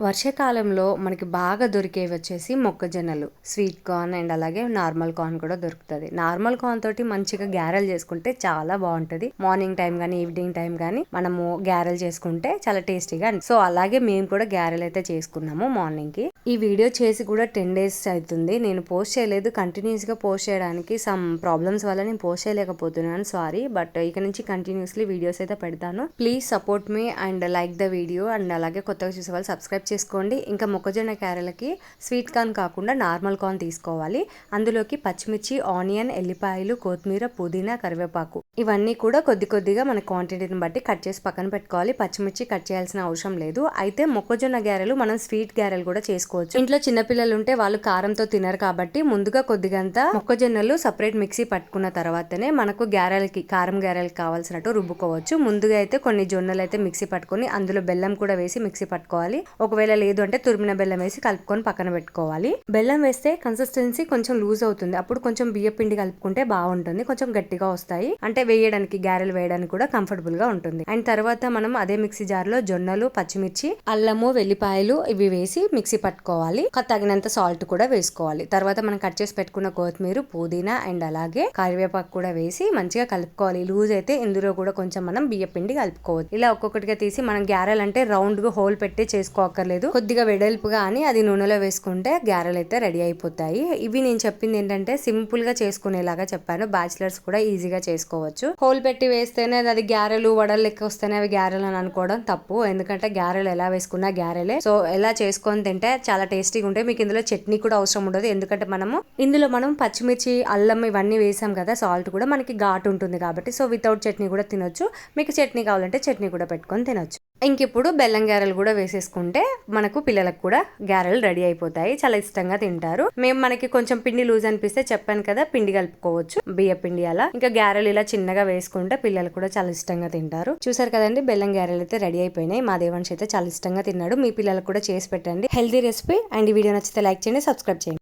వర్షాకాలంలో మనకి బాగా దొరికేవి వచ్చేసి మొక్కజొన్నలు, స్వీట్ కార్న్ అండ్ అలాగే నార్మల్ కార్న్ కూడా దొరుకుతుంది. నార్మల్ కార్న్ తోటి మంచిగా గ్యారెల్ చేసుకుంటే చాలా బాగుంటది. మార్నింగ్ టైం కానీ ఈవినింగ్ టైం కానీ మనము గ్యారెల్ చేసుకుంటే చాలా టేస్టీగా. సో అలాగే మేము కూడా గ్యారెల్ అయితే చేసుకున్నాము మార్నింగ్ కి. ఈ వీడియో చేసి కూడా 10 days అవుతుంది. నేను పోస్ట్ చేయలేదు, కంటిన్యూస్ గా పోస్ట్ చేయడానికి సమ్ ప్రాబ్లమ్స్ వల్ల నేను పోస్ట్ చేయలేకపోతున్నాను, సారీ. బట్ ఇక నుంచి కంటిన్యూస్లీ వీడియోస్ అయితే పెడతాను. Please support me and like the video and అలాగే కొత్తగా చూసే వాళ్ళు సబ్స్క్రైబ్ చేసుకోండి. ఇంకా మొక్కజొన్న క్యారెలకి స్వీట్ కార్న్ కాకుండా నార్మల్ కార్న్ తీసుకోవాలి. అందులోకి పచ్చిమిర్చి, ఆనియన్, ఎల్లిపాయలు, కొత్తిమీర, పుదీనా, కరివేపాకు ఇవన్నీ కూడా కొద్ది కొద్దిగా మన క్వాంటిటీని బట్టి కట్ చేసి పక్కన పెట్టుకోవాలి. పచ్చిమిర్చి కట్ చేయాల్సిన అవసరం లేదు. అయితే మొక్కజొన్న గ్యారెలు మనం స్వీట్ గ్యారెలు కూడా చేసుకోవచ్చు. ఇంట్లో చిన్నపిల్లలు ఉంటే వాళ్ళు కారంతో తినరు కాబట్టి ముందుగా కొద్దిగంత మొక్కజొన్నలు సపరేట్ మిక్సీ పట్టుకున్న తర్వాతనే మనకు గ్యారెలకి కారం గ్యారెలకి కావాల్సినట్టు రుబ్బుకోవచ్చు. ముందుగా అయితే కొన్ని జొన్నలు అయితే మిక్సీ పట్టుకొని అందులో బెల్లం కూడా వేసి మిక్సీ పట్టుకోవాలి. ఒకవేళ లేదు అంటే తురిమిన బెల్లం వేసి కలుపుకొని పక్కన పెట్టుకోవాలి. బెల్లం వేస్తే కన్సిస్టెన్సీ కొంచెం లూజ్ అవుతుంది. అప్పుడు కొంచెం బియ్య పిండి కలుపుకుంటే బాగుంటుంది. కొంచెం గట్టిగా వస్తాయి, అంటే వేయడానికి గ్యారెలు వేయడానికి కూడా కంఫర్టబుల్ గా ఉంటుంది. అండ్ తర్వాత మనం అదే మిక్సీ జార్ లో జొన్నలు, పచ్చిమిర్చి, అల్లము, వెల్లిపాయలు ఇవి వేసి మిక్సీ పట్టుకోవాలి. తగినంత సాల్ట్ కూడా వేసుకోవాలి. తర్వాత మనం కట్ చేసి పెట్టుకున్న కొత్తిమీర, పుదీనా అండ్ అలాగే కరివేపాకు కూడా వేసి మంచిగా కలుపుకోవాలి. లూజ్ అయితే ఇందులో కూడా కొంచెం మనం బియ్య పిండి కలుపుకోవచ్చు. ఇలా ఒక్కొక్కటిగా తీసి మనం గ్యారెల్ అంటే రౌండ్ గా హోల్ పెట్టి చేసుకోక్కర్లేదు, కొద్దిగా వెడల్పుగా అని అది నూనెలో వేసుకుంటే గ్యారెలు అయితే రెడీ అయిపోతాయి. ఇవి నేను చెప్పింది ఏంటంటే సింపుల్ గా చేసుకునేలాగా చెప్పాను. బ్యాచిలర్స్ కూడా ఈజీగా చేసుకోవచ్చు. హోల్ పెట్టి వేస్తేనే అది గ్యారెలు వడలు లెక్క వస్తేనే అవి గ్యారెలు అని అనుకోవడం తప్పు. ఎందుకంటే గ్యారెలు ఎలా వేసుకున్నా గ్యారెలే. సో ఎలా చేసుకొని తింటే చాలా టేస్టీగా ఉంటాయి. మీకు ఇందులో చట్నీ కూడా అవసరం ఉండదు, ఎందుకంటే ఇందులో మనం పచ్చిమిర్చి, అల్లం ఇవన్నీ వేసాం కదా, సాల్ట్ కూడా మనకి ఘాటు ఉంటుంది కాబట్టి. సో వితౌట్ చట్నీ కూడా తినొచ్చు. మీకు చట్నీ కావాలంటే చట్నీ కూడా పెట్టుకొని తినొచ్చు. ఇంకిప్పుడు బెల్లం గ్యారెలు కూడా వేసేసుకుంటే మనకు పిల్లలకు కూడా గ్యారెలు రెడీ అయిపోతాయి. చాలా ఇష్టంగా తింటారు. మనకి కొంచెం పిండి లూజ్ అనిపిస్తే చెప్పాను కదా, పిండి కలుపుకోవచ్చు, బియ్య పిండి. అలా ఇంకా గ్యారెలు ఇలా చిన్నగా వేసుకుంటే పిల్లలు కూడా చాలా ఇష్టంగా తింటారు. చూసారు కదండి, బెల్లం గ్యారెలు అయితే రెడీ అయిపోయినాయి. మా దేవాంశ్ అయితే చాలా ఇష్టంగా తిన్నాడు. మీ పిల్లలకు కూడా చేసి పెట్టండి, హెల్తీ రెసిపీ. అండ్ ఈ వీడియో నచ్చితే లైక్ చేయండి, సబ్స్క్రైబ్ చేయండి.